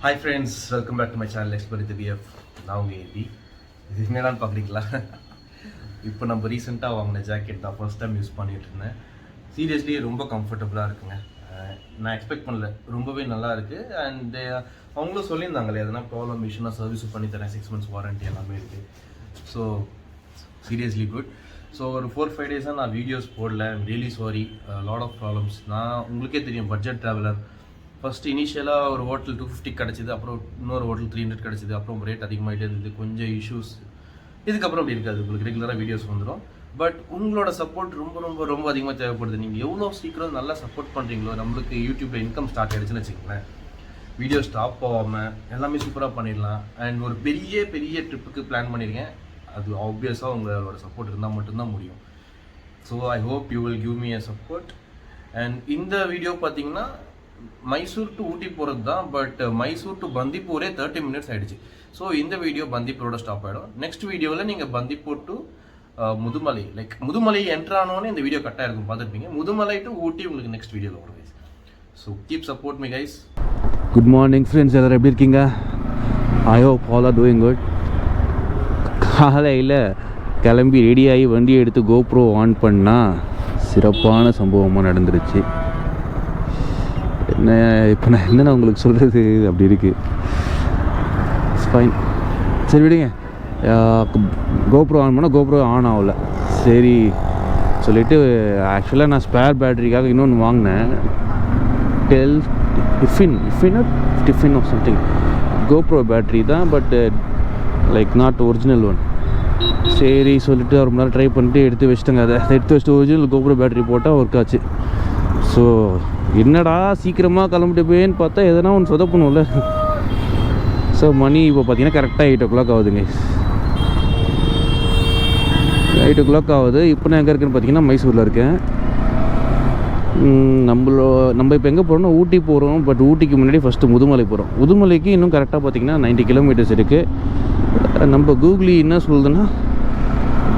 Hi friends, welcome back to my channel எக்ஸ்பர் with BF. நான் உங்கள் ஏபி. இது என்னடான்னு பார்க்குறீங்களா? இப்போ நம்ம ரீசெண்டாக வாங்கின ஜாக்கெட் தான் ஃபர்ஸ்ட் டைம் யூஸ் பண்ணிகிட்டு இருந்தேன். சீரியஸ்லி ரொம்ப கம்ஃபர்டபுளாக இருக்குங்க. நான் எக்ஸ்பெக்ட் பண்ணல, ரொம்பவே நல்லா இருக்குது. அண்டு அவங்களும் சொல்லியிருந்தாங்களே எதனா ப்ராப்ளம் இஷ்யூனா சர்வீஸும் பண்ணி தரேன், 6 months வாரண்ட்டி எல்லாமே இருக்குது. So seriously good. ஸோ ஒரு 4-5 days நான் வீடியோஸ் போடல. Really sorry, lot of problems. நான் உங்களுக்கே தெரியும், பட்ஜெட் ட்ராவலர். ஃபஸ்ட்டு இனிஷியலாக ஒரு ஹோட்டல் 250 கிடச்சிது, அப்புறம் இன்னொரு ஹோட்டல் 300 கிடச்சிது, அப்புறம் ரேட் அதிகமாகிட்டே இருந்தது, கொஞ்சம் இஷ்யூஸ். இதுக்கப்புறம் அப்படி இருக்காது, உங்களுக்கு ரெகுலராக வீடியோஸ் வந்துடும். பட் உங்களோட சப்போர்ட் ரொம்ப ரொம்ப ரொம்ப அதிகமாக தேவைப்படுது. நீங்கள் எவ்வளோ சீக்கிரம் நல்லா சப்போர்ட் பண்ணுறீங்களோ, நம்மளுக்கு யூடியூப்பில் இன்கம் ஸ்டார்ட் ஆகிடுச்சுன்னு வச்சுக்கோங்களேன், வீடியோ ஸ்டாப் ஆகாமல் எல்லாமே சூப்பராக பண்ணிடலாம். அண்ட் ஒரு பெரிய பெரிய ட்ரிப்புக்கு பிளான் பண்ணியிருக்கேன். அது ஆப்வியஸாக உங்களோட சப்போர்ட் இருந்தால் மட்டும்தான் முடியும். So I hope you will give me a support. And இந்த வீடியோ பார்த்தீங்கன்னா மைசூர் டு ஊட்டி போகிறது தான். பட் மைசூர் டு பந்திப்பூரே 30 minutes ஆகிடுச்சு. ஸோ இந்த வீடியோ பந்திப்பூரோட ஸ்டாப் ஆகிடும். நெக்ஸ்ட் வீடியோவில் நீங்கள் பந்திப்பூர் டு முதுமலை, முதுமலை என்ட்ரானோன்னு இந்த வீடியோ கரெக்டாக இருக்கும், பார்த்துருப்பீங்க. முதுமலை டு ஊட்டி உங்களுக்கு நெக்ஸ்ட் வீடியோவில் வரும் guys. So keep support me guys. Good morning friends, எல்லோரும் எப்படி இருக்கீங்க? I hope all are doing good. காலையில் கிளம்பி ரெடியாகி வண்டியை எடுத்து கோப்ரோ ஆன் பண்ணால் சிறப்பான சம்பவமாக நடந்துருச்சு. என்ன இப்போ நான் என்னென்ன உங்களுக்கு சொல்கிறது, அப்படி இருக்குது. ஃபைன், சரி விடுங்க. கோப்ரோ ஆன் பண்ணால் கோப்ரோ ஆன் ஆகல. சரி சொல்லிவிட்டு ஆக்சுவலாக நான் ஸ்பேர் பேட்டரிக்காக இன்னொன்று வாங்கினேன். Different of something GoPro battery தான், but like not original one. சரி சொல்லிவிட்டு ஒரு மணி நேரம் ட்ரை பண்ணிட்டு எடுத்து வச்சுட்டேங்க. அதை எடுத்து வச்சுட்டு ஒரிஜினல் கோப்ரோ பேட்ரி போட்டால் ஒர்க் ஆச்சு. ஸோ என்னடா சீக்கிரமாக கிளம்பிட்டு போயேன்னு பார்த்தா எதனா ஒன்று சொதப்பணும்ல. ஸோ மணி இப்போ பார்த்தீங்கன்னா கரெக்டாக 8 o'clock ஆகுதுங்க. 8 o'clock ஆகுது. இப்போ நான் எங்கே இருக்கேன்னு பார்த்தீங்கன்னா மைசூரில் இருக்கேன். நம்ம இப்போ எங்கே போகிறோம்னா ஊட்டி போகிறோம். பட் ஊட்டிக்கு முன்னாடி ஃபஸ்ட்டு முதுமலை போகிறோம். முதுமலைக்கு இன்னும் கரெக்டாக பார்த்தீங்கன்னா 90 kilometers இருக்குது. நம்ம கூகுளி என்ன சொல்லுதுன்னா,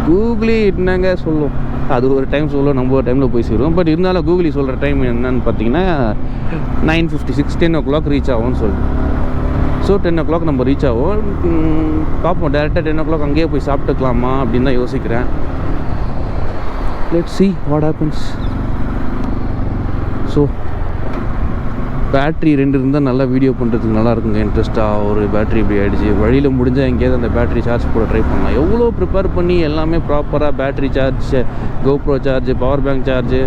கூகுளி என்னங்க சொல்லும், அது ஒரு டைம் சொல்லும், நம்ம ஒரு டைமில் போய் சேருவோம். பட் இருந்தாலும் கூகுளி சொல்கிற டைம் என்னன்னு பார்த்தீங்கன்னா 9:56, 10 o'clock ரீச் ஆகும்னு சொல்லுது. ஸோ 10 o'clock நம்ம ரீச் ஆகும். பார்ப்போம், டேரெக்டாக 10 o'clock அங்கேயே போய் சாப்பிட்டுக்கலாமா அப்படின்னு தான் யோசிக்கிறேன். Let's see what happens. So battery 2 இருந்தால் நல்லா வீடியோ பண்ணுறதுக்கு நல்லா இருக்குங்க, இன்ட்ரெஸ்ட்டாக. ஒரு பேட்ரி இப்படி ஆகிடுச்சு. வழியில் முடிஞ்சால் எங்கேயாவது அந்த பேட்ரி சார்ஜ் போட ட்ரை பண்ணலாம். எவ்வளோ ப்ரிப்பேர் பண்ணி எல்லாமே ப்ராப்பராக battery charge, GoPro charge, power bank charge,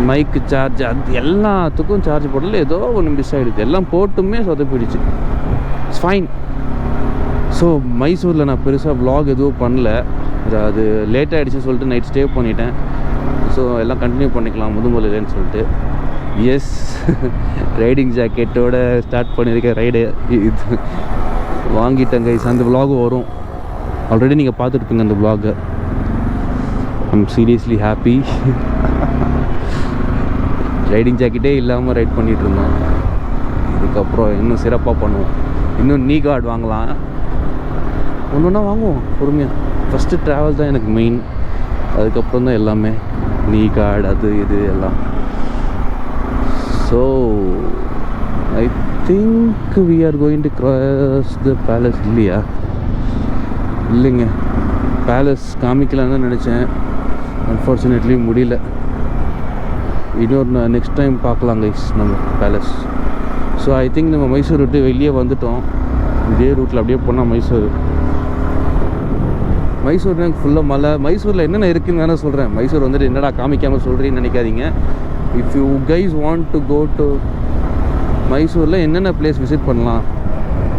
மைக்கு சார்ஜ், அது எல்லாத்துக்கும் சார்ஜ் போடல, ஏதோ ஒன்று மிஸ் ஆகிடுச்சு. எல்லாம் போட்டுமே சொதப்பிடுச்சு. It's fine. ஸோ மைசூரில் நான் பெருசாக vlog எதுவும் பண்ணல. அது லேட் ஆகிடுச்சுன்னு சொல்லிட்டு நைட் ஸ்டே பண்ணிட்டேன். ஸோ எல்லாம் கண்டினியூ பண்ணிக்கலாம் முதுமலையிலன்னு சொல்லிட்டு. எஸ், ரைடிங் ஜாக்கெட்டோடு ஸ்டார்ட் பண்ணியிருக்கேன் ரைடு. இது வாங்கிட்டேங்க. அந்த vlog வரும், ஆல்ரெடி நீங்கள் பார்த்துருப்பீங்க அந்த vlog. I'm seriously happy. Riding ஜாக்கெட்டே இல்லாமல் ரைட் பண்ணிகிட்டு இருந்தோம். இதுக்கப்புறம் இன்னும் சிறப்பாக பண்ணுவோம். இன்னும் நீ கார்டு வாங்கலாம், ஒன்று ஒன்றா வாங்குவோம் பொறுமையாக. ஃபஸ்ட்டு ட்ராவல் தான் எனக்கு மெயின், அதுக்கப்புறம் தான் எல்லாமே நீ கார்டு அது இது எல்லாம். So I think we are going to cross the palace. இல்லைங்க, பேலஸ் காமிக்கலான்னு தான் நினச்சேன். அன்ஃபார்ச்சுனேட்லி முடியல. இன்னொரு நெக்ஸ்ட் டைம் பார்க்கலாம் கைஸ் நம்ம பேலஸ். ஸோ ஐ திங்க் நம்ம மைசூர் விட்டு வெளியே வந்துட்டோம். இதே ரூட்டில் அப்படியே போனால் மைசூர் எனக்கு ஃபுல்லாக மலை. மைசூரில் என்னென்ன இருக்குதுன்னு வேணால் சொல்கிறேன். மைசூர் வந்துட்டு என்னடா காமிக்காமல் சொல்கிறீன்னு நினைக்காதீங்க. If you guys want to go to மைசூரில் என்னென்ன பிளேஸ் விசிட் பண்ணலாம்,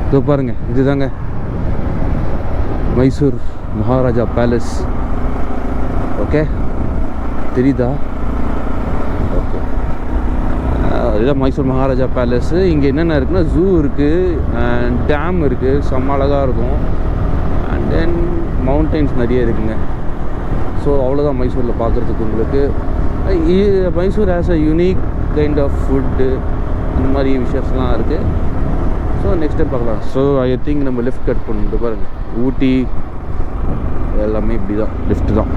இதோ பாருங்கள். இதுதாங்க மைசூர் மகாராஜா பேலஸ். ஓகே, தெரியுதா? ஓகே, இதுதான் மைசூர் மகாராஜா பேலஸ்ஸு. இங்கே என்னென்ன இருக்குன்னா, ஜூ இருக்குது, டேம் இருக்குது, செம்ம அழகாக இருக்கும். அண்ட் தென் மவுண்டெயின்ஸ் நிறைய இருக்குங்க. ஸோ அவ்வளோதான் மைசூரில் பார்க்குறதுக்கு உங்களுக்கு. Mysore has a unique kind of food, அந்த மாதிரி விஷயம்லாம் இருக்குது. ஸோ நெக்ஸ்ட் டைம் பார்க்கலாம். ஸோ ஐ திங்க் நம்ம லெஃப்ட் கட் பண்ணிட்டு பாருங்கள். ஊட்டி எல்லாமே இப்படி தான், லெஃப்ட்டு தான்.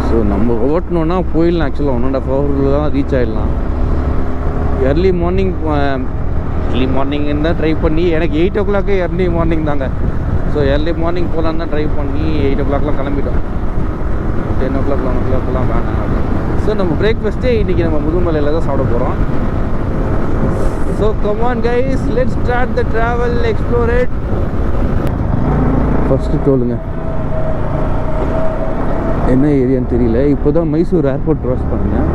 ஸோ நம்ம ஓட்டணுன்னா போயிடலாம். ஆக்சுவலாக 1.5 hours தான் ரீச் ஆகிடலாம். early morning ஏர்லி மார்னிங் தான் ட்ரை பண்ணி எனக்கு 8 o'clock ஏர்லி மார்னிங் தாங்க. ஸோ ஏர்லி மார்னிங் போகலான்னு தான் ட்ரை பண்ணி 8 o'clockலாம் கிளம்பிட்டோம். 10 o'clock 11 o'clockலாம் வேணாம். ஸோ நம்ம பிரேக்ஃபாஸ்ட்டே இன்றைக்கி நம்ம முதுமலையில் தான் சாப்பிட போகிறோம். So come on guys, let's start the travel, explore it. First டோலுங்க, என்ன ஏரியான்னு தெரியல. இப்போ தான் மைசூர் ஏர்போர்ட் க்ராஸ் பண்ணேன்.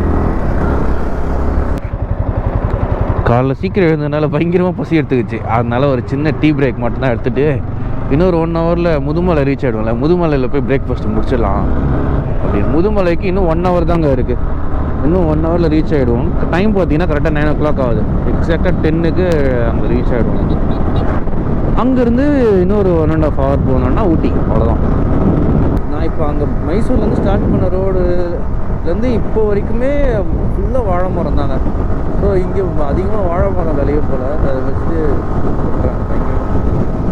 காலைல சீக்கிரம் எழுந்ததுனால பயங்கரமாக பசி எடுத்துக்கிச்சு. அதனால ஒரு சின்ன டீ பிரேக் மட்டும்தான் எடுத்துகிட்டு இன்னொரு 1 hourல முதுமலை ரீச் ஆகிடும்ல, முதுமலையில் போய் பிரேக்ஃபாஸ்ட் முடிச்சிடலாம் அப்படின்னு. முதுமலைக்கு இன்னும் 1 hour தாங்க இருக்குது. இன்னும் 1 hourல ரீச் ஆகிடுவோம். டைம் பார்த்தீங்கன்னா கரெக்டாக 9 o'clock ஆகுது. எக்ஸாக்டாக 10க்கு அங்கே ரீச் ஆகிடுவோம். அங்கேருந்து இன்னொரு 1.5 hour போனோன்னா ஊட்டி, அவ்வளோதான். நான் இப்போ அங்கே மைசூர்லேருந்து ஸ்டார்ட் பண்ண ரோடுலேருந்து இப்போ வரைக்குமே ஃபுல்லாக வாழை மரம் தாங்க. ஸோ இங்கே அதிகமாக வாழை மரம் விளைய போல் அதை வச்சுட்டு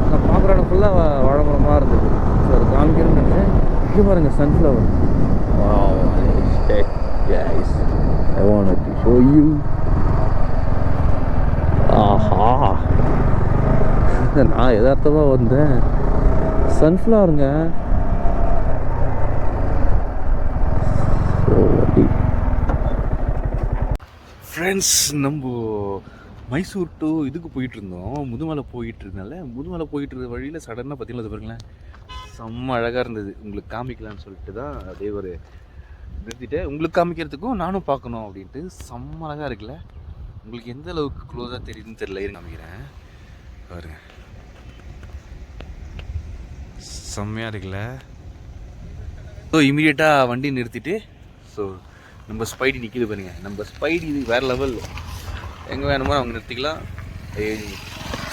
நான் பார்க்குற இடம் ஃபுல்லாக வாழை மரமாக இருந்தது. ஸோ அது காமிக்கணும்னு நினச்சேன். இங்கே பாருங்கள், sunflower. I wanted to show you. ஆஹா, நான் யதார்த்தமாக வந்தேன். சன்ஃப்ளவருங்க. ஃப்ரெண்ட்ஸ், நம்ம மைசூர் டு இதுக்கு போயிட்டு இருந்தோம், முதுமலை போயிட்டு இருந்தனால முதுமலை போயிட்டு இருந்த வழியில் சடனாக பார்த்தீங்கன்னா அது பாருங்களேன், செம்ம அழகாக இருந்தது. உங்களுக்கு காமிக்கலான்னு சொல்லிட்டு தான் அதே ஒரு நிறுத்திட்டு உங்களுக்கு காமிக்கிறதுக்கும் நானும் பார்க்கணும் அப்படின்ட்டு. செம்ம அழகாக இருக்குல்ல. உங்களுக்கு எந்த அளவுக்கு க்ளோஸாக தெரியுதுன்னு தெரியல, காமிக்கிறேன் பாருங்க. செம்மையாக இருக்குல்ல. ஸோ இமீடியட்டாக வண்டி நிறுத்திட்டு, ஸோ நம்ம ஸ்பைடி நிற்கிது பாருங்க. நம்ம ஸ்பைடி இது வேறு லெவல், எங்கே வேணுமோ அவங்க நிறுத்திக்கலாம்.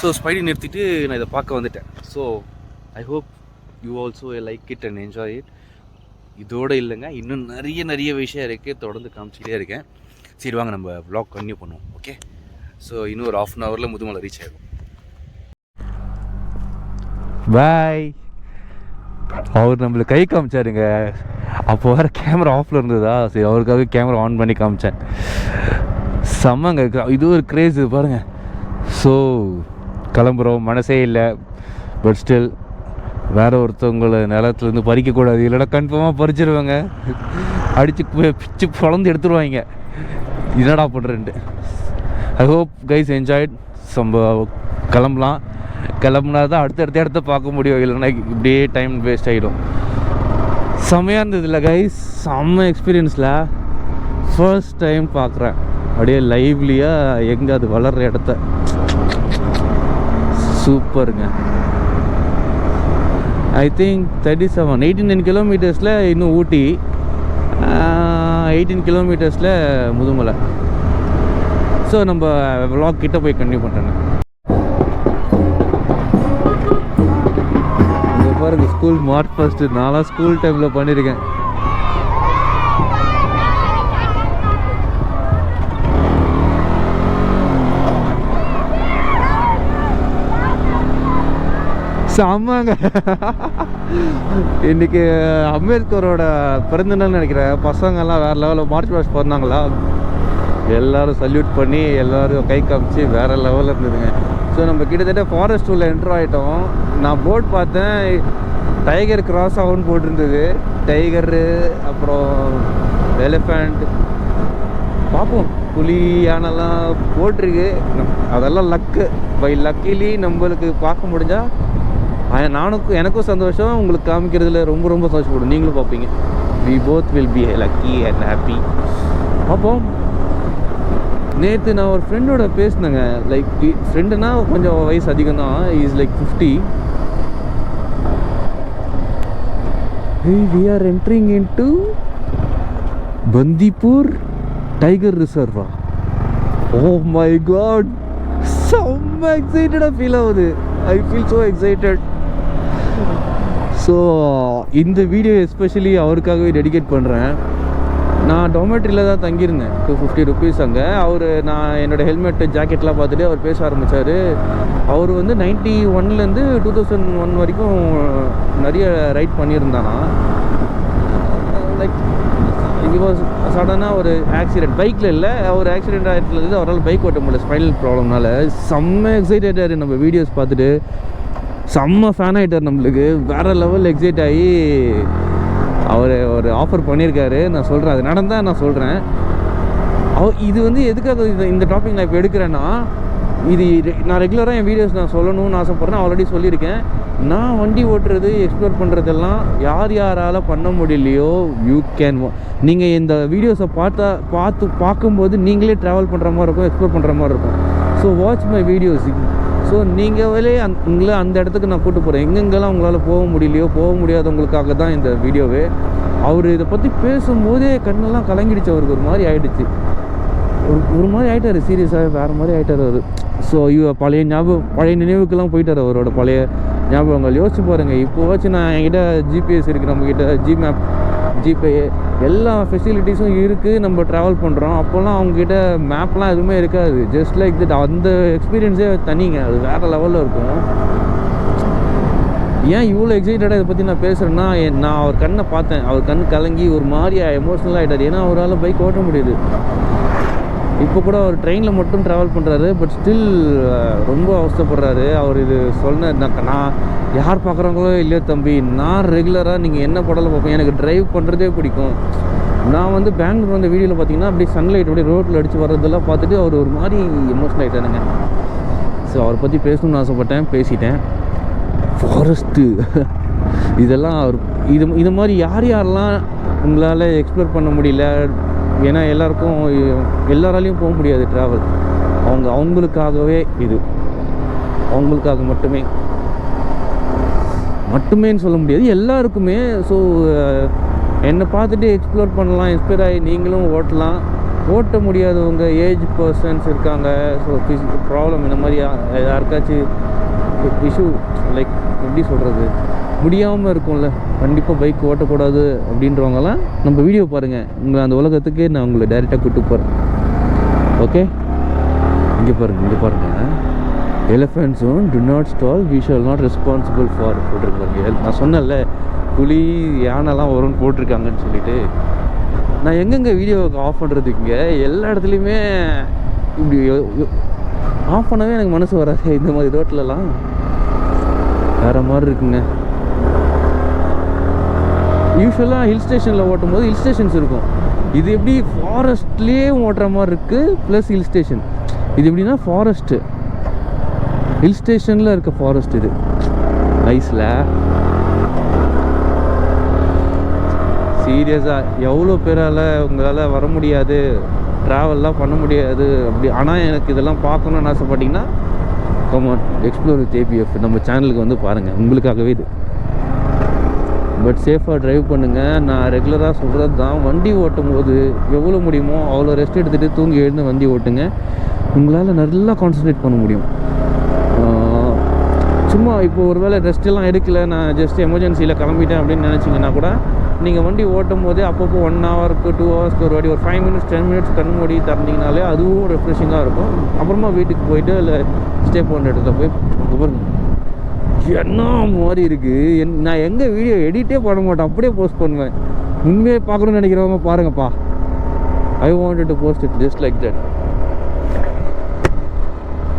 ஸோ ஸ்பைடி நிறுத்திட்டு நான் இதை பார்க்க வந்துட்டேன். So I hope you also like it and enjoy it. இதோடு இல்லைங்க, இன்னும் நிறைய விஷயம் இருக்குது, தொடர்ந்து காமிச்சிக்கிட்டே இருக்கேன். சரி வாங்க நம்ம வ்ளாக் கன்டினியூ பண்ணுவோம். ஓகே, ஸோ இன்னும் ஒரு 1/2 hourல முதுமலை ரீச் ஆகிடும். பாய். அவர் நம்மளுக்கு கை காமிச்சாருங்க. அப்போ வேறு கேமரா ஆஃபில் இருந்ததா, சரி அவருக்காக கேமரா ஆன் பண்ணி காமிச்சேன். செம்மங்க, இது ஒரு க்ரேஸ் பாருங்கள். ஸோ கிளம்புறோம், மனசே இல்லை. பட் ஸ்டில் வேற ஒருத்தவங்களை நிலத்துலேருந்து பறிக்கக்கூடாது, இல்லைனா கன்ஃபார்மாக பறிச்சிருவாங்க, அடித்து பிச்சு பொழந்து எடுத்துருவாங்க. என்னடா பண்ணுறேன்ட்டு. I hope guys enjoyed. கிளம்பலாம். கிளம்புனா தான் அடுத்த இடத்த பார்க்க முடியும், இல்லைன்னா இப்படியே டைம் வேஸ்ட் ஆகிடும். செம்மையாக இருந்தது இல்லை கைஸ், செம்ம எக்ஸ்பீரியன்ஸில் ஃபர்ஸ்ட் டைம் பார்க்குறேன் அப்படியே லைவ்லியாக எங்கே அது வளர்கிற இடத்த. சூப்பருங்க. ஐ திங்க் 18 kilometers இன்னும் ஊட்டி, 18 kilometers முதுமலை. ஸோ நம்ம வ்ளாக் கிட்ட போய் கண்டினியூ பண்ணுறேங்க. இங்கே பாருங்க, ஸ்கூல் மார்ச் ஃபர்ஸ்ட். நான்லாம் ஸ்கூல் டைமில் பண்ணியிருக்கேன். ஆமாங்க, இன்னைக்கு அம்பேத்கரோட பிறந்தநாள் நினைக்கிறேன். பசங்கள்லாம் வேறு லெவலில் மார்ச் பாஸ்ட் பிறந்தாங்களா, எல்லோரும் சல்யூட் பண்ணி எல்லோரும் கை காமிச்சு வேறு லெவலில் இருந்ததுங்க. ஸோ நம்ம கிட்டத்தட்ட ஃபாரஸ்ட் உள்ள என்ட்ரு ஆகிட்டோம். நான் போர்ட் பார்த்தேன், டைகர் கிராஸ் ஆகும்னு போட்டிருந்தது. டைகரு, அப்புறம் எலிஃபண்ட், பார்ப்போம், புலி, யானைலாம் போட்டிருக்கு. அதெல்லாம் லக்கு. பை லக்கிலி நம்மளுக்கு பார்க்க முடிஞ்சால் எனக்கும் சந்தோஷம், உங்களுக்கு காமிக்கிறதுல ரொம்ப சந்தோஷப்படும். நீங்களும் பார்ப்பீங்க. We both will be lucky and happy. பார்ப்போம். நேற்று நான் ஒரு ஃப்ரெண்டோட பேசினேங்க. லைக் ஃப்ரெண்டுனா கொஞ்சம் வயசு அதிகம் தான். Is like 50. we are entering into Bandipur tiger ரிசர்வா. ஓ மை காட், செம்ம எக்ஸைட்டடாக ஃபீல் ஆகுது. I feel so excited. So இந்த வீடியோ எஸ்பெஷலி அவருக்காகவே டெடிகேட் பண்ணுறேன். நான் டொமேட்ரியில் தான் தங்கியிருந்தேன், 250 rupees அங்கே. நான் என்னோடய ஹெல்மெட்டு ஜாக்கெட்லாம் பார்த்துட்டு அவர் பேச ஆரம்பித்தார். அவர் வந்து 91 2001 வரைக்கும் நிறைய ரைட் பண்ணியிருந்தானா. லைக் பிகாஸ் சடனாக ஒரு ஆக்சிடென்ட் பைக்கில் இல்லை, ஒரு ஆக்சிடென்ட் ஆகிட்டுலேருந்து அவரால் பைக் ஓட்ட முடியல ஸ்பைனல் ப்ராப்ளம்னால. செம்ம எக்ஸைட்டடாக நம்ம வீடியோஸ் பார்த்துட்டு செம்ம ஃபேன் ஆகிட்டார் நம்மளுக்கு. வேறு லெவல் எக்ஸைட் ஆகி அவர் ஒரு ஆஃபர் பண்ணியிருக்காரு. நான் சொல்கிறேன், அது நடந்தால் நான் சொல்கிறேன். இது வந்து எதுக்காக இந்த டாபிக் நான் இப்போ எடுக்கிறேன்னா, இது நான் ரெகுலராக என் வீடியோஸ் நான் சொல்லணும்னு ஆசைப்பட்றேன். ஆல்ரெடி சொல்லியிருக்கேன். நான் வண்டி ஓட்டுறது எக்ஸ்ப்ளோர் பண்ணுறதெல்லாம் யாரால் பண்ண முடியலையோ நீங்கள் இந்த வீடியோஸை பார்க்கும்போது நீங்களே ட்ராவல் பண்ணுற மாதிரி இருக்கும், எக்ஸ்ப்ளோர் பண்ணுற மாதிரி இருக்கும். So watch my videos. So நீங்களே உங்களை அந்த இடத்துக்கு நான் கூப்பிட்டு போகிறேன். எங்கெங்கெல்லாம் உங்களால் போக முடியலையோ, போக முடியாதவங்களுக்காக தான் இந்த வீடியோவே. அவர் இதை பற்றி பேசும்போதே கண்ணெல்லாம் கலங்கிடுச்சு. அவருக்கு ஒரு மாதிரி ஆகிடுச்சு, ஒரு மாதிரி ஆகிட்டார். சீரியஸாக வேறு மாதிரி ஆகிட்டார் அவர். ஸோ பழைய நினைவுக்கெல்லாம் போயிட்டார். அவரோட பழைய ஞாபகங்கள் யோசிச்சு பாருங்கள். இப்போவாச்சும் நான் என்கிட்ட ஜிபிஎஸ் இருக்குது, நம்மக்கிட்ட ஜிமேப், ஜிபே எல்லா ஃபெசிலிட்டிஸும் இருக்குது. நம்ம ட்ராவல் பண்ணுறோம். அப்போல்லாம் அவங்ககிட்ட மேப்லாம் எதுவுமே இருக்காது. Just like that. அந்த எக்ஸ்பீரியன்ஸே தனிங்க, அது வேறு லெவலில் இருக்கும். ஏன் இவ்வளோ எக்ஸைட்டடாக இதை பற்றி நான் பேசுகிறேன்னா, நான் அவர் கண்ணை பார்த்தேன். அவர் கண் கலங்கி ஒரு மாதிரி எமோஷ்னலாக ஆகிட்டார். ஏன்னா அவரால் பைக் ஓட்ட முடியுது. இப்போ கூட அவர் ட்ரெயினில் மட்டும் ட்ராவல் பண்ணுறாரு. பட் ஸ்டில் ரொம்ப அவஸ்தைப்படுறாரு. அவர் இது நான் யார் பார்க்குறாங்களோ இல்லையோ தம்பி, நான் ரெகுலராக நீங்கள் என்ன படத்தில் பார்ப்பேன். எனக்கு ட்ரைவ் பண்ணுறதே பிடிக்கும். நான் வந்து பெங்களூர் வந்த வீடியோவில் பார்த்தீங்கன்னா அப்படியே சன்லைட் அப்படியே ரோட்டில் அடித்து வர்றதெல்லாம் பார்த்துட்டு அவர் ஒரு மாதிரி எமோஷனல் ஆகிட்டானுங்க. ஸோ அவரை பற்றி பேசணும்னு ஆசைப்பட்டேன், பேசிட்டேன். ஃபாரஸ்ட்டு இதெல்லாம் அவர் இது மாதிரி யாரெல்லாம் உங்களால் எக்ஸ்ப்ளோர் பண்ண முடியல. ஏன்னா எல்லாராலையும் போக முடியாது ட்ராவல். அவங்களுக்காகவே இது, அவங்களுக்காக மட்டுமேன்னு சொல்ல முடியாது, எல்லாருக்குமே. ஸோ என்னை பார்த்துட்டு எக்ஸ்ப்ளோர் பண்ணலாம், இன்ஸ்பயர் ஆகி நீங்களும் ஓட்டலாம். ஓட்ட முடியாதவங்க, ஏஜ் பர்சன்ஸ் இருக்காங்க, ஸோ ஃபிசிக்கல் ப்ராப்ளம் இந்த மாதிரி யாருக்காச்சும் இஷ்யூ, லைக் எப்படி சொல்கிறது, முடியாமல் இருக்கும்ல, கண்டிப்பாக பைக் ஓட்டக்கூடாது அப்படின்றவங்கலாம் நம்ம வீடியோ பாருங்கள். உங்களை அந்த உலகத்துக்கு நான் உங்களை டைரெக்டாக கூப்பிட்டு போகிறேன். ஓகே, இங்கே பாருங்கள். எலிஃபென்ட்ஸும் do not stall, we shall not responsible for போட்டிருக்காங்க. நான் சொன்னேன்ல, புலி யானைலாம் வரும்னு போட்டிருக்காங்கன்னு சொல்லிட்டு. நான் எங்கெங்கே வீடியோவுக்கு ஆஃப் பண்ணுறதுக்குங்க எல்லா இடத்துலையுமே இப்படி ஆஃப் பண்ணவே எனக்கு மனசு வராது. இந்த மாதிரி ரோட்லலாம் வேறு மாதிரி இருக்குங்க. யூஸ்வலாக ஹில் ஸ்டேஷனில் ஓட்டும் போது ஹில் ஸ்டேஷன்ஸ் இருக்கும். இது எப்படி ஃபாரஸ்ட்லேயே ஓட்டுற மாதிரி இருக்குது, ப்ளஸ் ஹில் ஸ்டேஷன். இது எப்படின்னா ஃபாரஸ்ட்டு, ஹில் ஸ்டேஷனில் இருக்க ஃபாரஸ்ட். இது நைஸில் சீரியஸாக எவ்வளோ பேரால் உங்களால் வர முடியாது, ட்ராவல்லாம் பண்ண முடியாது அப்படி. ஆனால் எனக்கு இதெல்லாம் பார்க்கணுன்னு ஆசைப்பட்டிங்கன்னா கமான் எக்ஸ்ப்ளோர் வித் ஏபிஎஃப் நம்ம சேனலுக்கு வந்து பாருங்கள், உங்களுக்காகவே இது. பட் சேஃபாக ட்ரைவ் பண்ணுங்கள். நான் ரெகுலராக சொல்கிறது தான், வண்டி ஓட்டும் போது எவ்வளோ முடியுமோ அவ்வளோ ரெஸ்ட் எடுத்துகிட்டு தூங்கி எழுந்து வண்டி ஓட்டுங்க. உங்களால் நல்லா கான்சன்ட்ரேட் பண்ண முடியும். சும்மா இப்போ ஒரு வேளை ரெஸ்ட்டெல்லாம் எடுக்கலை, நான் ஜஸ்ட் எமர்ஜென்சியில் கிளம்பிட்டேன் அப்படின்னு நினச்சிங்கன்னா கூட நீங்கள் வண்டி ஓட்டும் போதே அப்பப்போ 1 ஹவருக்கு 2 ஹவர்ஸ்க்கு ஒரு வாட்டி ஒரு 5 மினிட்ஸ் 10 மினிட்ஸ் கண் மூடி திறந்தீங்கனாலே அதுவும் ரெஃப்ரெஷிங்காக இருக்கும். அப்புறமா வீட்டுக்கு போயிட்டு இல்லை ஸ்டே பண்ணுற இடத்துல போய் பாருங்க என்ன மாதிரி இருக்குது. நான் எங்கள் வீடியோ எடிட்டே பண்ண மாட்டேன், அப்படியே போஸ்ட் பண்ணுவேன். உண்மையை பார்க்கணுன்னு நினைக்கிறவங்க பாருங்கப்பா. I wanted to post it just like that.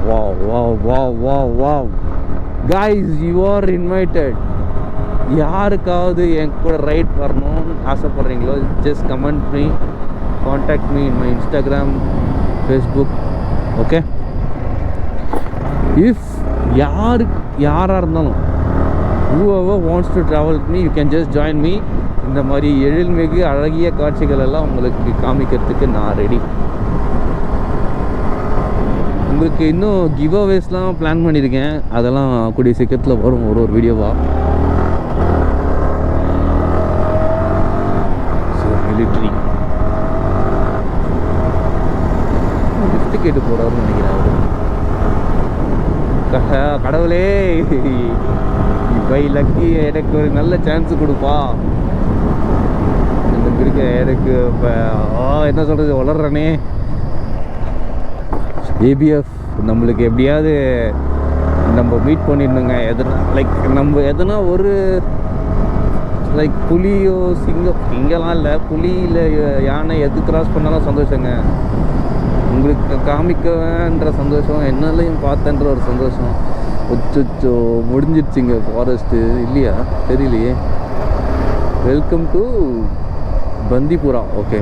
Wow wow wow wow wow guys, you are invited. யாருக்காவது என் கூட ரைட் வரணும்னு ஆசைப்பட்றீங்களோ just comment me, contact me in my Instagram, Facebook. Okay, if யாராக இருந்தாலும் whoever wants to travel with me, you can just join me. இந்த மாதிரி எழில்மிகு அழகிய காட்சிகள் எல்லாம் உங்களுக்கு காமிக்கிறதுக்கு நான் ரெடி. உங்களுக்கு இன்னும் கிவ் அவேஸ்லாம் பிளான் பண்ணியிருக்கேன், அதெல்லாம் கூடிய சீக்கிரத்தில் வரும் ஒரு வீடியோவாக. ஸோ மிலிட்ரி லிஃப்ட் கேட்டு போகிறாருன்னு நினைக்கிறேன் அவர். கடவுளே பை லக்கி எனக்கு ஒரு நல்ல சான்ஸ் கொடுப்பா. இருக்க எனக்கு இப்போ என்ன சொல்கிறது வளர்றனே. ஏபிஎஃப் நம்மளுக்கு எப்படியாவது நம்ம மீட் பண்ணிடணுங்க. எதுனா லைக் நம்ம எதுனா ஒரு லைக் புலியோ சிங்கம் இங்கெல்லாம் இல்லை, புலி இல்லை யானை எது கிராஸ் பண்ணாலும் சந்தோஷங்க. உங்களுக்கு காமிக்கன்ற சந்தோஷம், என்னாலையும் பார்த்தேன்ற ஒரு சந்தோஷம். ஒச்சோ முடிஞ்சிடுச்சிங்க ஃபாரஸ்ட்டு இல்லையா தெரியலையே. Welcome to Bandipura. ஓகே,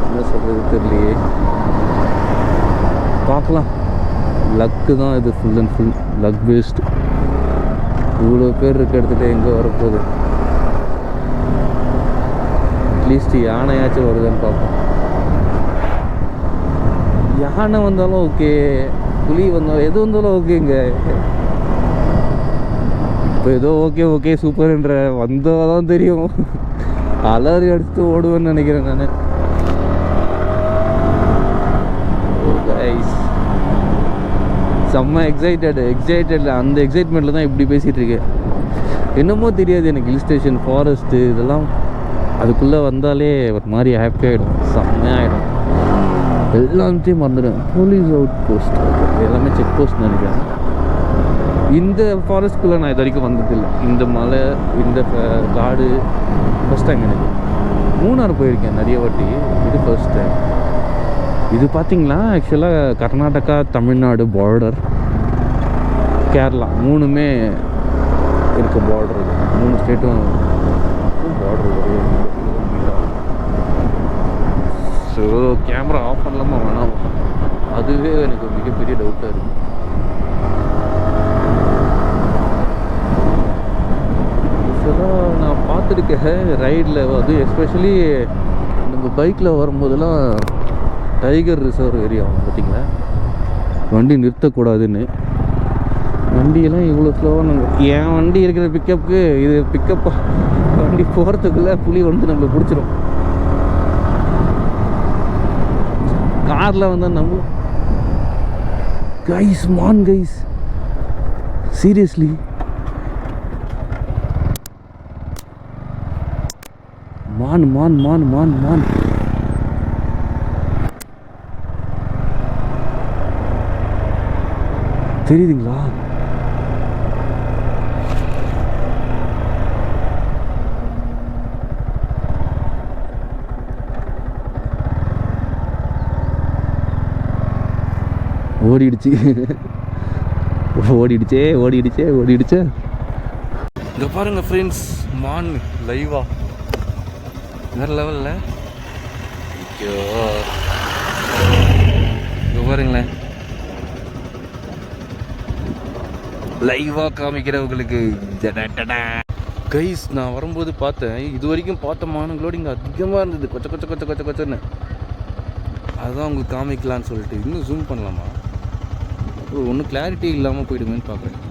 என்ன சொல்கிறது தெரியலையே, பார்க்கலாம். லக்கு தான் இது, full and full luck based. இவ்வளோ பேர் இருக்க இடத்துல எங்கே வரப்போகுது? அட்லீஸ்ட் யானையாச்சும் வருதுன்னு பார்ப்போம். யானை வந்தாலும் ஓகே, புலி வந்தாலும் எது வந்தாலும் ஓகேங்க. இப்போ ஏதோ ஓகே சூப்பர்ன்ற வந்தால் தான் தெரியும். அலறி அடிச்சுட்டு ஓடுவேன்னு நினைக்கிறேன் நான். செம்ம எக்ஸைட்டட். அந்த எக்ஸைட்மெண்ட்டில் தான் இப்படி பேசிகிட்டு இருக்கேன். என்னமோ தெரியாது எனக்கு, ஹில் ஸ்டேஷன், ஃபாரஸ்ட்டு இதெல்லாம் அதுக்குள்ளே வந்தாலே ஒரு மாதிரி ஹாப்பியாகிடும், செம்மையாகிடும். எல்லாத்தையும் மறந்துடும். போலீஸ் அவுட் போஸ்ட் எல்லாமே செக் போஸ்ட் நினைக்கிறேன். இந்த ஃபாரஸ்ட்குள்ளே நான் இது வரைக்கும் வந்ததில்லை. இந்த மலை, இந்த காடு ஃபஸ்ட் டைம் எனக்கு. மூணார் போயிருக்கேன் நிறைய வாட்டி, இது ஃபர்ஸ்ட் டைம். இது பார்த்திங்களா ஆக்சுவலாக கர்நாடகா, தமிழ்நாடு பார்டர், கேரளா மூணுமே இருக்க பார்டர். 3 ஸ்டேட்டும் பார்டர். ஸோ கேமரா ஆஃப் பண்ணலாமா வேணாம், அதுவே எனக்கு மிகப்பெரிய டவுட்டாக இருக்குது. ஆக்சுவலாக நான் பார்த்துருக்கேன் ரைடில், அது எஸ்பெஷலி நம்ம பைக்கில் வரும்போதெல்லாம் டைகர் ரிசர்வ் ஏரியா பார்த்திங்களா, வண்டி நிறுத்தக்கூடாதுன்னு. வண்டியெல்லாம் இவ்வளோ ஸ்லோவாக என் வண்டி இருக்கிற பிக்கப்புக்கு இது பிக்கப்பாக வண்டி போகிறதுக்குள்ளே புலி வந்து நம்மளை பிடிச்சிரும். காரில் வந்தால் நம்ம கைஸ் மான் கைஸ் சீரியஸ்லி மான் மான் மான் மான் மான் தெரியுதுங்களா? ஓடிடுச்சு. இங்கே பாருங்க ஃப்ரெண்ட்ஸ், மான் லைவா வேற லெவலில். இங்கே பாருங்களேன், லைவாக காமிக்கிறவங்களுக்கு. கைஸ் நான் வரும்போது பார்த்தேன், இது வரைக்கும் பார்த்த மானுங்களோடு இங்கே அதிகமாக இருந்தது, கொச்சன்னு. அதுதான் உங்களுக்கு காமிக்கலான்னு சொல்லிட்டு இன்னும் ஜூம் பண்ணலாமா? ஒன்றும் கிளாரிட்டி இல்லாமல் போயிடுமேன்னு பார்க்குறேன்.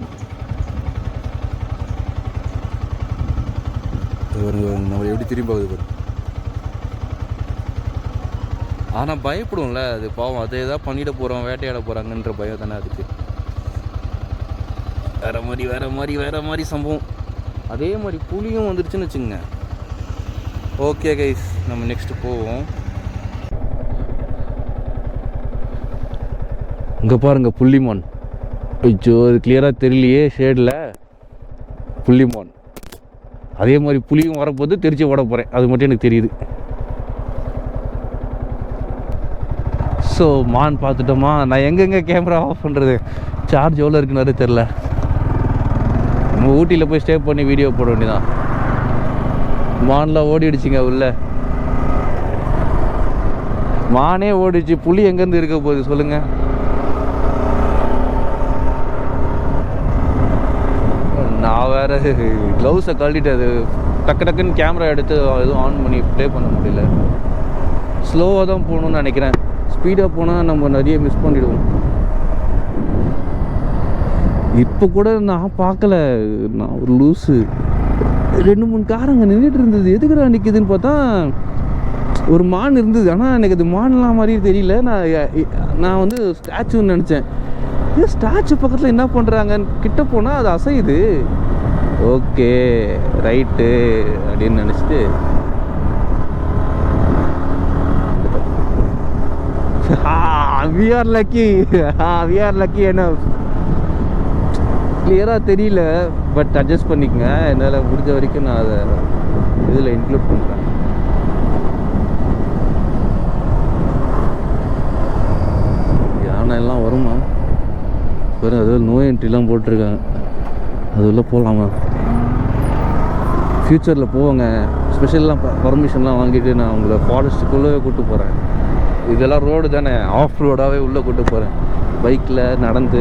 நம்ம எப்படி திரும்பி ஆகுது பாரு. ஆனால் பயப்படும்ல அது, பாவம். அதை எதாவது பண்ணிட போகிறோம், வேட்டையாட போகிறாங்கன்ற பயம் தானே அதுக்கு. வேற மாதிரி சம்பவம். அதே மாதிரி புலியும் வந்துருச்சுன்னு வச்சுங்க. ஓகே கைஸ், நம்ம நெக்ஸ்ட்டு போவோம். இங்கே பாருங்க புள்ளிமான். ஐயோ அது கிளியராக தெரியலையே ஷேடில். புள்ளிமான் அதே மாதிரி புலியும் வரப்போது தெரிச்சு ஓட போகிறேன், அது மட்டும் எனக்கு தெரியுது. ஸோ மான் பார்த்துட்டோமா? நான் எங்கெங்கே கேமரா ஆஃப் பண்ணுறது, சார்ஜ் எவ்வளோ இருக்குன்னு தெரில. நம்ம ஊட்டியில் போய் ஸ்டே பண்ணி வீடியோ போட வேண்டியதான். மான்லாம் ஓடிடுச்சிங்க உள்ள, மானே ஓடிடுச்சு. புலி எங்கேருந்து இருக்க போகுது சொல்லுங்கள்? நான் வேறு க்ளவுஸை கழட்டிட்டு அது டக்குன்னு கேமரா எடுத்து எதுவும் ஆன் பண்ணி ப்ளே பண்ண முடியல. ஸ்லோவாக தான் போகணுன்னு நினைக்கிறேன். ஸ்பீடாக போனால் நம்ம நிறைய மிஸ் பண்ணிவிடுவோம். இப்போ கூட நான் பார்க்கல, நான் ஒரு லூஸு. 2-3 காரங்க நின்றுட்டு இருந்தது. எதுக்குடா நிற்குதுன்னு பார்த்தா ஒரு மான் இருந்தது. ஆனால் எனக்கு அது மான்லாம் மாதிரி தெரியல. நான் வந்து ஸ்டாச்சுன்னு நினச்சேன். ஏன் ஸ்டாச்சு பக்கத்தில் என்ன பண்ணுறாங்கன்னு கிட்ட போனால் அது அசையுது. ஓகே ரைட்டு அப்படின்னு நினச்சிட்டு we are lucky enough. கிளியராக தெரியல, பட் அட்ஜஸ்ட் பண்ணிக்கங்க. என்னால் முடிஞ்ச வரைக்கும் நான் அதை இதில் இன்க்ளூட் பண்ணுறேன். யானை எல்லாம் வருமா? வெறும் அது நோய் என்ட்ரிலாம் போட்டிருக்காங்க, அது உள்ளே போகலாமா? ஃப்யூச்சரில் போவாங்க, ஸ்பெஷல்லாம் பர்மிஷன்லாம் வாங்கிட்டு நான் உங்களை ஃபாரஸ்ட்டுக்குள்ளே கூப்பிட்டு போகிறேன். இதெல்லாம் ரோடு தானே, ஆஃப் ரோடாகவே உள்ளே கூப்பிட்டு போகிறேன். பைக்கில் நடந்து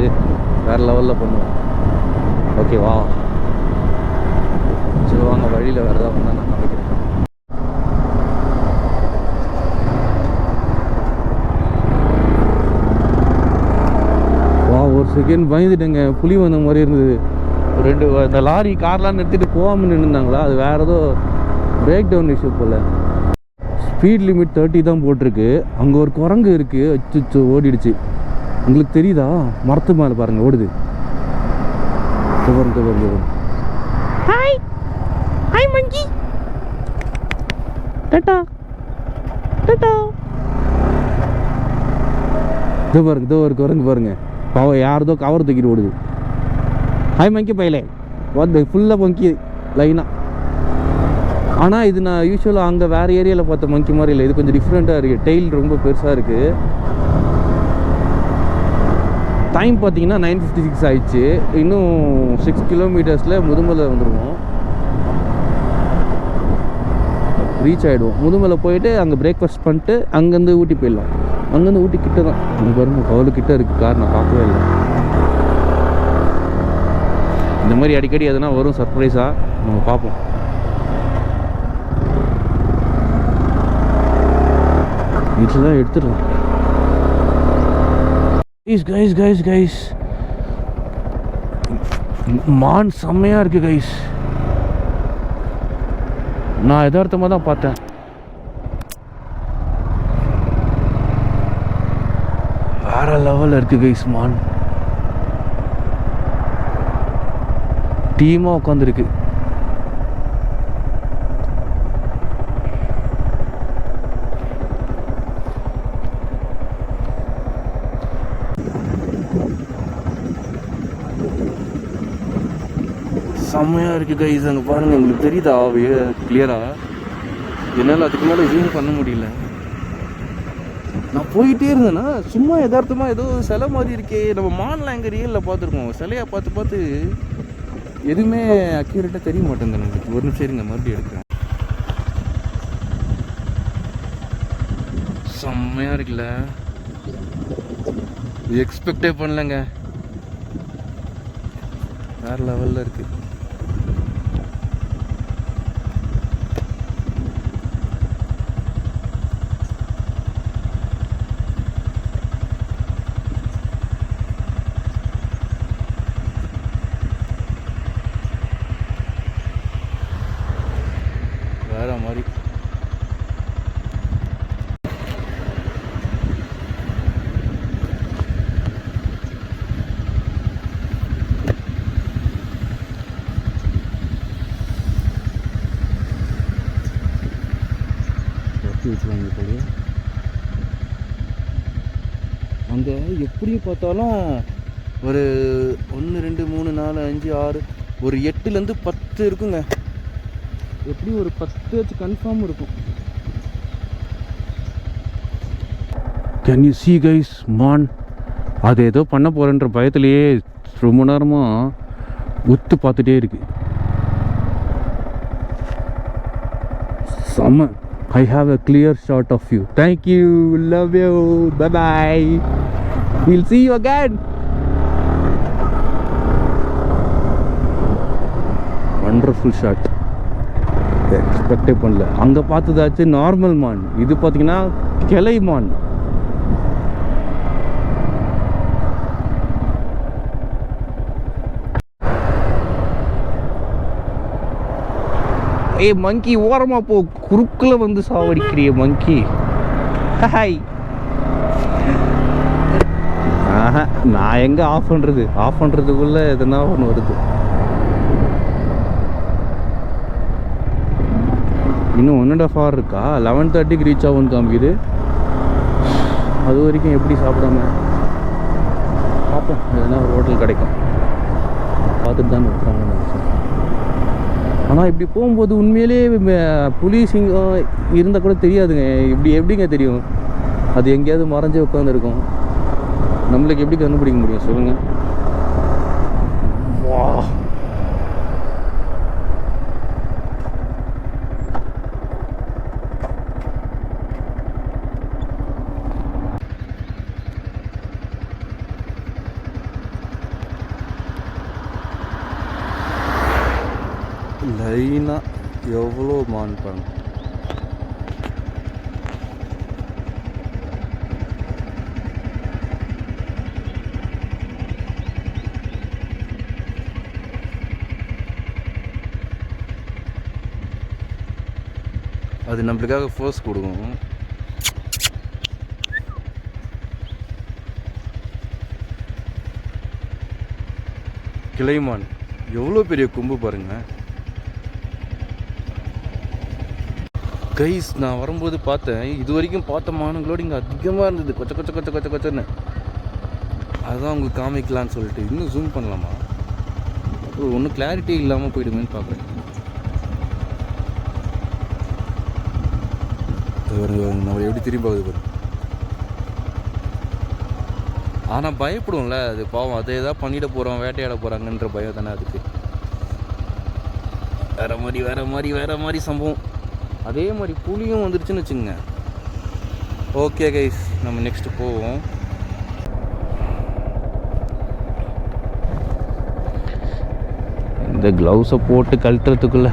வேறு லெவலில் பண்ணுவேன். ஓகேவா? சரி வாங்க, வழியில் வேறு ஏதாவது வந்தால் நான் காமிக்கிறேன். ஒரு செகண்ட் பயந்துட்டேங்க, புலி வந்த மாதிரி இருந்தது. ரெண்டு இந்த லாரி கார்லாம் நிறுத்திட்டு போகாமல் நின்றுந்தாங்களா, அது வேறு ஏதோ பிரேக் டவுன் இஷ்யூ போல். ஸ்பீட் லிமிட் 30 தான் போட்டிருக்கு. அங்கே ஒரு குரங்கு இருக்குது, அச்சு ஓடிடுச்சு. உங்களுக்கு தெரியுதா? மரத்து மேலே பாருங்கள் ஓடுது. ஹாய் ஹாய் மங்கி, டாடா டாடா. இதோ பாருங்க, இதோ ஒரு குரங்கு பாருங்க, யாரதோ கவர் தூக்கிட்டு ஓடுது. ஹாய் மங்கி பையலே, வந்து ஃபுல்லாக மங்கி லைனாக. ஆனால் இது நான் யூஸ்வலாக அங்கே வேறு ஏரியாவில் பார்த்த மங்கி மாதிரி இல்லை, இது கொஞ்சம் டிஃப்ரெண்ட்டாக இருக்குது. டெய்ல் ரொம்ப பெருசாக இருக்குது. டைம் பார்த்தீங்கன்னா 9:56 ஆயிடுச்சு. இன்னும் 6 கிலோமீட்டர்ஸில் முதுமலை வந்துடுவோம், ரீச் ஆகிடுவோம். முதுமலை போயிட்டு அங்கே பிரேக்ஃபாஸ்ட் பண்ணிட்டு அங்கேருந்து ஊட்டி போயிடலாம். அங்கேருந்து ஊட்டி கிட்ட தான், அங்கே பாருங்க கவலுக்கிட்ட இருக்குது கார், நான் பார்க்கவே இல்லை. இந்த மாதிரி அடிக்கடி எதுனா வரும் சர்ப்ரைஸாக, நம்ம பார்ப்போம். வீட்டில் தான் எடுத்துடலாம். கைஸ் மான் செம்மையாக இருக்குது கைஸ். நான் யதார்த்தமாக தான் பார்த்தேன். வேற லெவலில் இருக்குது கைஸ். மான் டீமாக உட்காந்துருக்கு. செம்மையாக இருக்குது கைஸ். அங்கே பாருங்கள், உங்களுக்கு தெரியுதா கிளியராக? என்னால் அதுக்கு மேலே ஜூம் பண்ண முடியல. நான் போயிட்டே இருந்தேன்னா சும்மா யதார்த்தமாக ஏதோ சிலை மாதிரி இருக்கே. நம்ம மான்லாம் எங்கே ரியலில் பார்த்துருக்கோம், சிலையாக பார்த்து பார்த்து எதுவுமே அக்யூரேட்டாக தெரிய மாட்டேங்குது நம்மளுக்கு. ஒரு நிமிஷம் இருங்க, மறுபடியும் எடுக்கிறேன். செம்மையாக இருக்குல்ல, எக்ஸ்பெக்டே பண்ணலங்க, வேறு லெவலில் இருக்குது. வேற மாதிரி வச்சுருவாங்க போல. அங்கே எப்படி பார்த்தாலும் ஒரு 1 2 3 4 5 6 ஒரு 8லேருந்து 10 இருக்குங்க. எப்படி ஒரு 10 கன்ஃபார்ம் இருக்கும். கேன் யூ சீ கைஸ் மான்? அது ஏதோ பண்ண போகிறேன்ற பயத்திலேயே ரொம்ப நேரமாக உத்து பார்த்துட்டே இருக்கு. செம்ம. I have a clear shot of you. Thank you. Love you. Bye bye. We'll see you again. Wonderful shot. எக்ஸ்பெக்டே பண்ணல. அங்கே பார்த்ததாச்சு நார்மல் மான், இது பார்த்தீங்கன்னா கிளை மான். ஏ மங்கி ஓரமா போ, குறுக்கில் வந்து சாவடிக்கிறிய மங்கி. ஹாய். ஆஹா, நான் எங்கே ஆஃப் பண்ணுறதுக்குள்ளே எதுனா ஒன்று வருது. இன்னும் 1.5 hour இருக்கா? 11:30க்கு ரீச் ஆகும்னு காமிக்குது. அது வரைக்கும் எப்படி சாப்பிடாம பார்ப்போம், எதுனா ஒரு ஹோட்டல் கிடைக்கும். பார்த்துட்டு தான் நிறுத்துறாங்கன்னு நினச்சேன். ஆனால் இப்படி போகும்போது உண்மையிலே புலி சிங்கம் இருந்தால் கூட தெரியாதுங்க. இப்படி எப்படிங்க தெரியும்? அது எங்கேயாவது மறைஞ்சே உட்காந்துருக்கும். நம்மளுக்கு எப்படி கண்டுபிடிக்க முடியும் சொல்லுங்கள்? வா, லைனாக எவ்வளோ மான் பாருங்க. அது நம்மளுக்காக ஃபோர்ஸ் கொடுக்கும். கிளைமான் எவ்வளோ பெரிய கொம்பு பாருங்க கைஸ். நான் வரும்போது பார்த்தேன், இது வரைக்கும் பார்த்த மானுங்களோடு இங்கே அதிகமாக இருந்தது. கொச்ச கொச்ச கொச்ச கொச்ச கொச்சன்னு. அதுதான் உங்களுக்கு காமிக்கலான்னு சொல்லிட்டு இன்னும் ஜூம் பண்ணலாமா? ஒன்றும் கிளாரிட்டி இல்லாமல் போயிடுமேன்னு பார்க்குறேன். நம்ம எப்படி திரும்பி ஆகுது பாரு. ஆனால் பயப்படும்ல அது, பாவம். அதை எதாவது பண்ணிட போகிறோம், வேட்டையாட போகிறாங்கன்ற பயம் தானே அதுக்கு. வேறு மாதிரி சம்பவம். அதே மாதிரி புலியும் வந்துருச்சுன்னு வச்சுங்க. ஓகே கைஸ், நம்ம நெக்ஸ்ட்டு போவோம். இந்த க்ளவுஸை போட்டு கழட்டுறதுக்குள்ள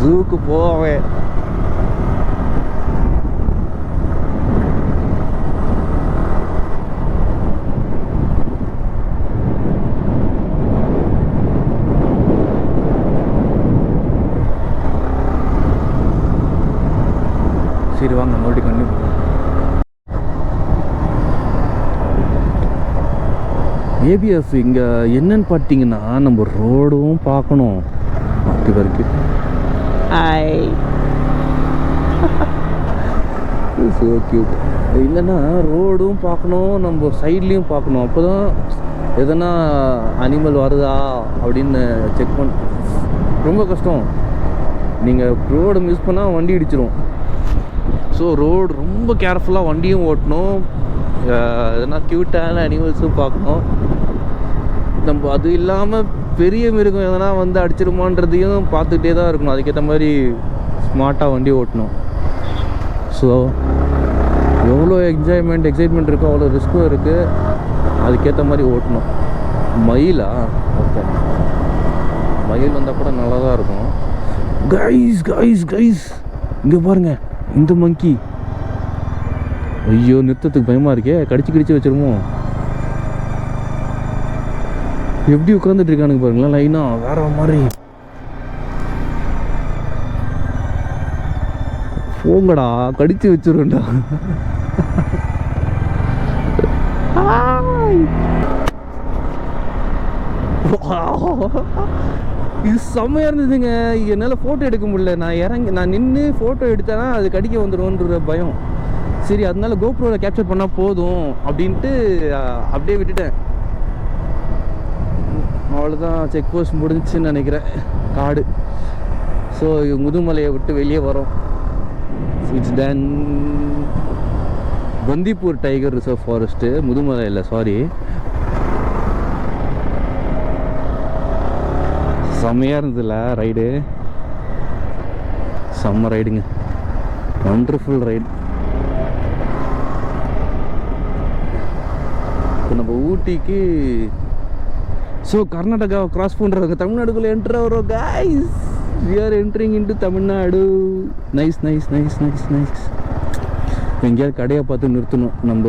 ஜூக்கு போவேன். சரி வாங்க மறுபடியும் கண்டிப்பாக ஏபிஎஸ். இங்கே என்னன்னு பார்த்தீங்கன்னா நம்ம ரோடும் பார்க்கணும். அப்படி வரைக்கும் ஸோ கியூட். இல்லைன்னா ரோடும் பார்க்கணும், நம்ம சைட்லேயும் பார்க்கணும். அப்போ தான் எதனா அனிமல் வருதா அப்படின்னு செக் பண்ண ரொம்ப கஷ்டம். நீங்கள் ரோடு மிஸ் பண்ணால் வண்டி இடிச்சிடும். ஸோ ரோடு ரொம்ப கேர்ஃபுல்லாக வண்டியும் ஓட்டணும். எதனா க்யூட்டான அனிமல்ஸும் பார்க்கணும். நம்ம அது இல்லாமல் பெரிய மிருகம் எதனா வந்து அடிச்சிருமான்றதையும் பார்த்துக்கிட்டே தான் இருக்கணும். அதுக்கேற்ற மாதிரி ஸ்மார்ட்டாக வண்டி ஓட்டணும். ஸோ எவ்வளோ எக்ஸைட்மெண்ட் இருக்கோ அவ்வளோ ரிஸ்க்கும் இருக்குது. அதுக்கேற்ற மாதிரி ஓட்டணும். மயிலா? ஓகே, மயில் வந்தால் கூட நல்லா தான் இருக்கும். கைஸ் இங்கே பாருங்கள், இந்த மங்கி. ஐயோ, நிறுத்தத்துக்கு பயமாக இருக்கே, கடிச்சு வச்சிருமோ? எப்படி உட்காந்துட்டு இருக்கானுங்க பாருங்களேன், லைனா வேற மாதிரி. போங்கடா, கடிச்சு வச்சிருண்டா. இது செம்மையாக இருந்ததுங்க. என்னால் ஃபோட்டோ எடுக்க முடியல. நான் நின்று ஃபோட்டோ எடுத்தேன்னா அது கடிக்க வந்துடும்ன்ற பயம். சரி, அதனால கோப்ரோவில் கேப்சர் பண்ணால் போதும் அப்படின்ட்டு அப்படியே விட்டுட்டேன். அவ்வளோதான், செக் போஸ்ட் முடிஞ்சுன்னு நினைக்கிறேன், காடு. ஸோ முதுமலையை விட்டு வெளியே வரோம். It's done. Bandipur tiger reserve forest, Mudumalai இல்லை, சாரி. செம்மையாக இருந்ததுல ரைடு, செம்ம ரைடுங்க, வண்டர்ஃபுல் ரைடு. இப்போ நம்ம ஊட்டிக்கு, ஸோ கர்நாடகாவை கிராஸ் பண்ணுறவங்க தமிழ்நாடுக்குள்ளே என்ட்ரு ஆகிறோம் guys. We are entering into Tamil Nadu. Nice. எங்கேயாவது கடையை பார்த்து நிறுத்தணும். நம்ம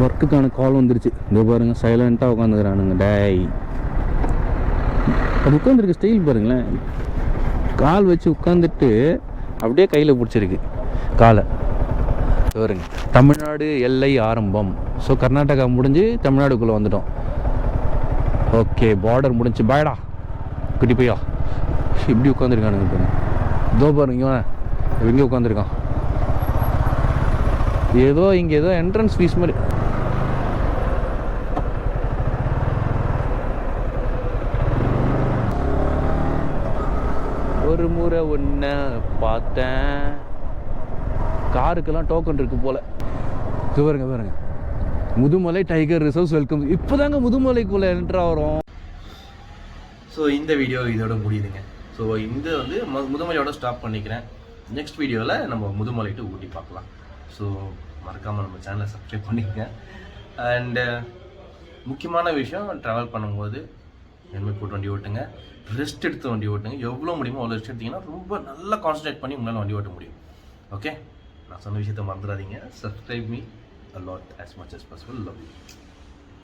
ஒர்க்குக்கான கால் வந்துருச்சு. இதோ பாருங்க, சைலண்ட்டாக உட்காந்துக்கிறானுங்க. டேய், அது உட்காந்துருக்க ஸ்டைல் பாருங்களேன். கால் வச்சு உட்காந்துட்டு அப்படியே கையில் பிடிச்சிருக்கு காலை. பாருங்க, தமிழ்நாடு எல்லை ஆரம்பம். ஸோ கர்நாடகா முடிஞ்சு தமிழ்நாடுக்குள்ளே வந்துட்டோம். ஓகே, பார்டர் முடிஞ்சு. பாய்டா குட்டி பையா. இப்படி உட்காந்துருக்கானுங்க. இதோ பாருங்க, எங்கே உட்காந்துருக்கான். ஏதோ இங்கே ஏதோ என்ட்ரன்ஸ் ஃபீஸ் மாதிரி. ஒரு முறை ஒன்று பார்த்தேன், காருக்கெல்லாம் டோக்கன் இருக்கு போல. இது பாருங்க முதுமலை டைகர் ரிசர்வ்ஸ் வெல்கம். இப்போதாங்க முதுமலைக்குள்ளே என்ட்ரு ஆகிறோம். ஸோ இந்த வீடியோ இதோட முடியுதுங்க. ஸோ இந்த வந்து முதுமலையோட ஸ்டாப் பண்ணிக்கிறேன். நெக்ஸ்ட் வீடியோவில் நம்ம முதுமலை டு ஊட்டி பார்க்கலாம். ஸோ மறக்காமல் நம்ம சேனலை சப்ஸ்கிரைப் பண்ணிக்கங்க. அண்டு முக்கியமான விஷயம், ட்ராவல் பண்ணும்போது ஹெல்மெட் போட்டு வண்டி ஓட்டுங்க, ரெஸ்ட் எடுத்து வண்டி ஓட்டுங்க. எவ்வளோ முடியுமோ அவ்வளோ ரெஸ்ட் எடுத்திங்கன்னா ரொம்ப நல்லா கான்சன்ட்ரேட் பண்ணி உங்களால் வண்டி ஓட்ட முடியும். ஓகே, நான் சொன்ன விஷயத்தை மறந்துடாதீங்க. Subscribe me a lot as much as possible. Love you.